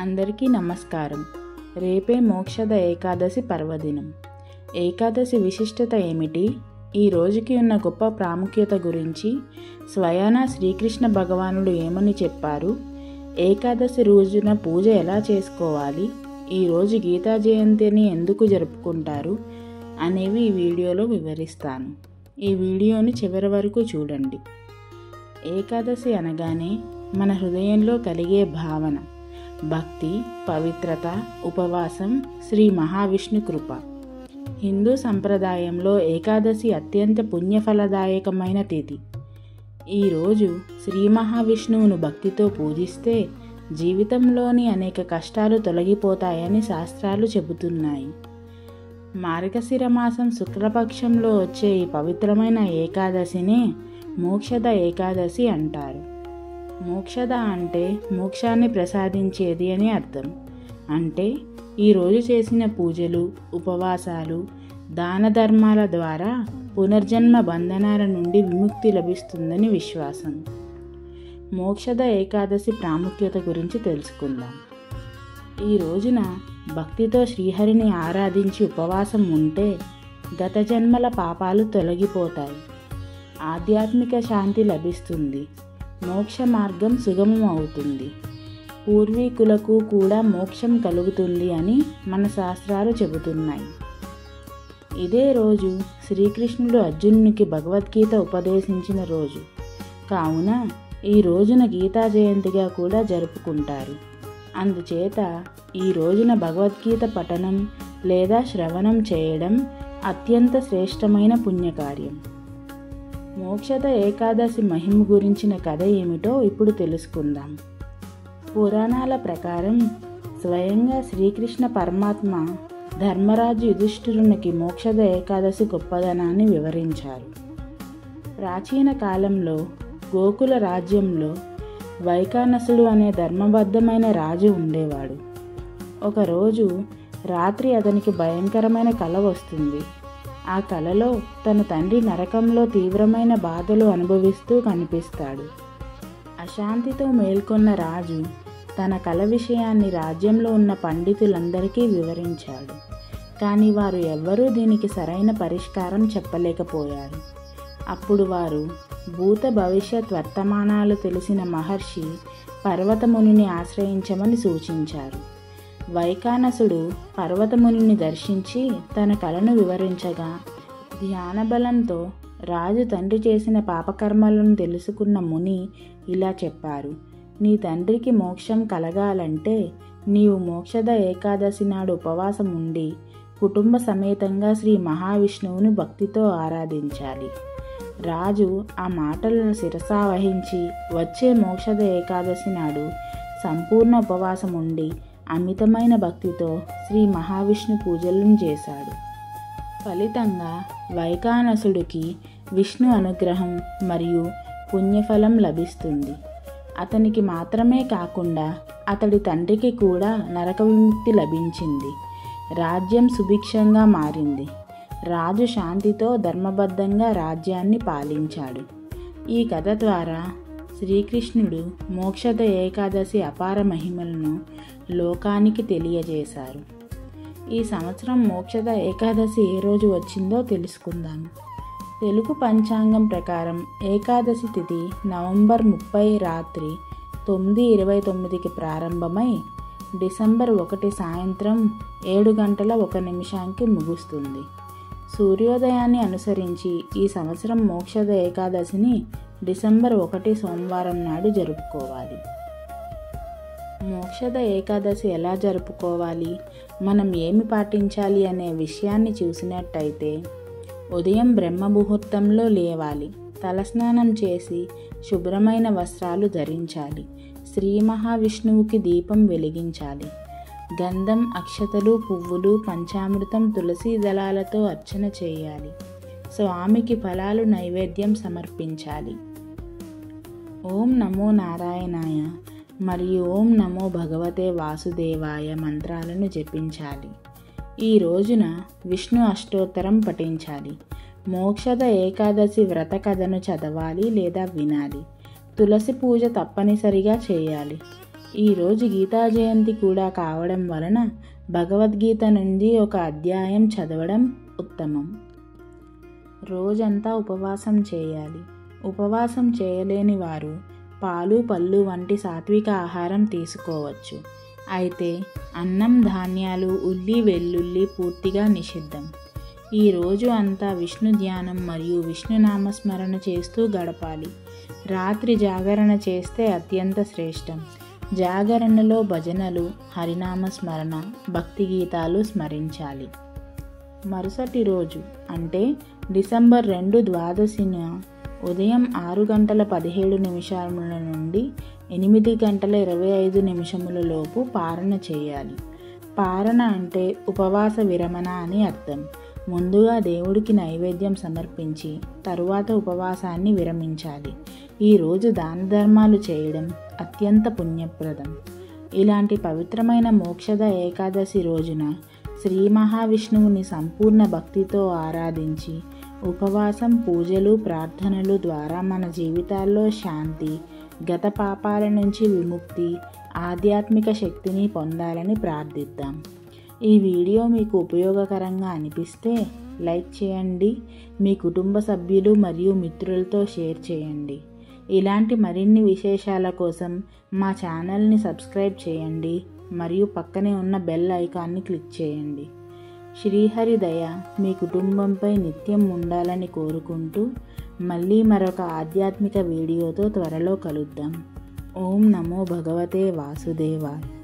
అందరికీ నమస్కారం. రేపే మోక్షద ఏకాదశి పర్వదినం. ఏకాదశి విశిష్టత ఏమిటి? ఈ రోజుకి ఉన్న గొప్ప ప్రాముఖ్యత గురించి స్వయాన శ్రీకృష్ణ భగవానుడు ఏమని చెప్పారు? ఏకాదశి రోజున పూజ ఎలా చేసుకోవాలి? ఈరోజు గీతా జయంతిని ఎందుకు జరుపుకుంటారు అనేవి ఈ వీడియోలో వివరిస్తాను. ఈ వీడియోని చివరి వరకు చూడండి. ఏకాదశి అనగానే మన హృదయంలో కలిగే భావన భక్తి, పవిత్రత, ఉపవాసం, శ్రీ మహావిష్ణు కృప. హిందూ సంప్రదాయంలో ఏకాదశి అత్యంత పుణ్యఫలదాయకమైన తిథి. ఈరోజు శ్రీ మహావిష్ణువును భక్తితో పూజిస్తే జీవితంలోని అనేక కష్టాలు తొలగిపోతాయని శాస్త్రాలు చెబుతున్నాయి. మార్గశిర మాసం శుక్లపక్షంలో వచ్చే ఈ పవిత్రమైన ఏకాదశినే మోక్షద ఏకాదశి అంటారు. మోక్షద అంటే మోక్షాన్ని ప్రసాదించేది అని అర్థం. అంటే ఈరోజు చేసిన పూజలు, ఉపవాసాలు, దాన ధర్మాల ద్వారా పునర్జన్మ బంధనాల నుండి విముక్తి లభిస్తుందని విశ్వాసం. మోక్షద ఏకాదశి ప్రాముఖ్యత గురించి తెలుసుకుందాం. ఈ రోజున భక్తితో శ్రీహరిని ఆరాధించి ఉపవాసం ఉంటే గత జన్మల పాపాలు తొలగిపోతాయి, ఆధ్యాత్మిక శాంతి లభిస్తుంది, మోక్ష మార్గం సుగమం అవుతుంది, పూర్వీకులకు కూడా మోక్షం కలుగుతుంది అని మన శాస్త్రాలు చెబుతున్నాయి. ఇదే రోజు శ్రీకృష్ణుడు అర్జునునికి భగవద్గీత ఉపదేశించిన రోజు కావున ఈ రోజున గీతా జయంతిగా కూడా జరుపుకుంటారు. అందుచేత ఈ రోజున భగవద్గీత పఠనం లేదా శ్రవణం చేయడం అత్యంత శ్రేష్టమైన పుణ్యకార్యం. మోక్షద ఏకాదశి మహిమ గురించిన కథ ఏమిటో ఇప్పుడు తెలుసుకుందాం. పురాణాల ప్రకారం స్వయంగా శ్రీకృష్ణ పరమాత్మ ధర్మరాజు యుధిష్ఠిరునికి మోక్షద ఏకాదశి గొప్పదనాన్ని వివరించారు. ప్రాచీన కాలంలో గోకుల రాజ్యంలో వైకానసుడు అనే ధర్మబద్ధమైన రాజు ఉండేవాడు. ఒకరోజు రాత్రి అతనికి భయంకరమైన కల వస్తుంది. ఆ కలలో తన తండ్రి నరకంలో తీవ్రమైన బాధలు అనుభవిస్తూ కనిపిస్తాడు. అశాంతితో మేల్కొన్న రాజు తన కల విషయాన్ని రాజ్యంలో ఉన్న పండితులందరికీ వివరించాడు. కానీ వారు ఎవ్వరూ దీనికి సరైన పరిష్కారం చెప్పలేకపోయారు. అప్పుడు వారు భూత భవిష్యత్ వర్తమానాలు తెలిసిన మహర్షి పర్వతమునిని ఆశ్రయించమని సూచించారు. వైకానసుడు పర్వతమునిని దర్శించి తన కలను వివరించగా ధ్యానబలంతో రాజు తండ్రి చేసిన పాపకర్మలను తెలుసుకున్న ముని ఇలా చెప్పారు: నీ తండ్రికి మోక్షం కలగాలంటే నీవు మోక్షద ఏకాదశి నాడు ఉపవాసం ఉండి కుటుంబ సమేతంగా శ్రీ మహావిష్ణువుని భక్తితో ఆరాధించాలి. రాజు ఆ మాటలను శిరసావహించి వచ్చే మోక్షద ఏకాదశి నాడు సంపూర్ణ ఉపవాసం ఉండి అమితమైన భక్తితో శ్రీ మహావిష్ణు పూజలను చేశాడు. ఫలితంగా వైకానసుడికి విష్ణు అనుగ్రహం మరియు పుణ్యఫలం లభిస్తుంది. అతనికి మాత్రమే కాకుండా అతడి తండ్రికి కూడా నరక విముక్తి లభించింది. రాజ్యం సుభిక్షంగా మారింది. రాజు శాంతితో ధర్మబద్ధంగా రాజ్యాన్ని పాలించాడు. ఈ కథ ద్వారా శ్రీకృష్ణుడు మోక్షద ఏకాదశి అపార మహిమలను లోకానికి తెలియజేశారు. ఈ సంవత్సరం మోక్షద ఏకాదశి ఏ రోజు వచ్చిందో తెలుసుకుందాం. తెలుగు పంచాంగం ప్రకారం ఏకాదశి తిథి నవంబర్ 30 రాత్రి 9:29కి ప్రారంభమై డిసెంబర్ 1 సాయంత్రం 7:01 ముగుస్తుంది. సూర్యోదయాన్ని అనుసరించి ఈ సంవత్సరం మోక్షద ఏకాదశిని డిసెంబర్ 1 సోమవారం నాడు జరుపుకోవాలి. మోక్షద ఏకాదశి ఎలా జరుపుకోవాలి, మనం ఏమి పాటించాలి అనే విషయాన్ని చూసినట్టయితే ఉదయం బ్రహ్మ ముహూర్తంలో లేవాలి, తలస్నానం చేసి శుభ్రమైన వస్త్రాలు ధరించాలి, శ్రీ మహావిష్ణువుకి దీపం వెలిగించాలి, గంధం, అక్షతలు, పువ్వులు, పంచామృతం, తులసి దళాలతో అర్చన చేయాలి, స్వామికి ఫలాలు నైవేద్యం సమర్పించాలి. ఓం నమో నారాయణాయ మరియు ఓం నమో భగవతే వాసుదేవాయ మంత్రాలను జపించాలి. ఈ రోజున విష్ణు అష్టోత్తరం పఠించాలి. మోక్షద ఏకాదశి వ్రత కథను చదవాలి లేదా వినాలి. తులసి పూజ తప్పనిసరిగా చేయాలి. ఈరోజు గీతా జయంతి కూడా కావడం వలన భగవద్గీత నుండి ఒక అధ్యాయం చదవడం ఉత్తమం. రోజంతా ఉపవాసం చేయాలి. ఉపవాసం చేయలేని వారు పాలు, పళ్ళు వంటి సాత్విక ఆహారం తీసుకోవచ్చు. అయితే అన్నం, ధాన్యాలు, ఉల్లి, వెల్లుల్లి పూర్తిగా నిషిద్ధం. ఈ రోజు అంతా విష్ణు ధ్యానం మరియు విష్ణునామస్మరణ చేస్తూ గడపాలి. రాత్రి జాగరణ చేస్తే అత్యంత శ్రేష్టం. జాగరణలో భజనలు, హరినామస్మరణ, భక్తి గీతాలు స్మరించాలి. మరుసటి రోజు అంటే డిసెంబర్ 2 ద్వాదశిన ఉదయం 6:17 నుండి 8:25 లోపు పారణ చేయాలి. పారణ అంటే ఉపవాస విరమణ అని అర్థం. ముందుగా దేవుడికి నైవేద్యం సమర్పించి తరువాత ఉపవాసాన్ని విరమించాలి. ఈరోజు దాన ధర్మాలు చేయడం అత్యంత పుణ్యప్రదం. ఇలాంటి పవిత్రమైన మోక్షద ఏకాదశి రోజున శ్రీ మహావిష్ణువుని సంపూర్ణ భక్తితో ఆరాధించి ఉపవాసం, పూజలు, ప్రార్థనలు ద్వారా మన జీవితాల్లో శాంతి, గత పాపాల నుంచి విముక్తి, ఆధ్యాత్మిక శక్తిని పొందాలని ప్రార్థిద్దాం. ఈ వీడియో మీకు ఉపయోగకరంగా అనిపిస్తే లైక్ చేయండి, మీ కుటుంబ సభ్యులు మరియు మిత్రులతో షేర్ చేయండి. ఇలాంటి మరిన్ని విశేషాల కోసం మా ఛానల్ని సబ్స్క్రైబ్ చేయండి మరియు పక్కనే ఉన్న బెల్ ఐకాన్ని క్లిక్ చేయండి. శ్రీహరి దయ మీ కుటుంబంపై నిత్యం ఉండాలని కోరుకుంటూ మళ్ళీ మరొక ఆధ్యాత్మిక వీడియోతో త్వరలో కలుద్దాం. ఓం నమో భగవతే వాసుదేవాయ.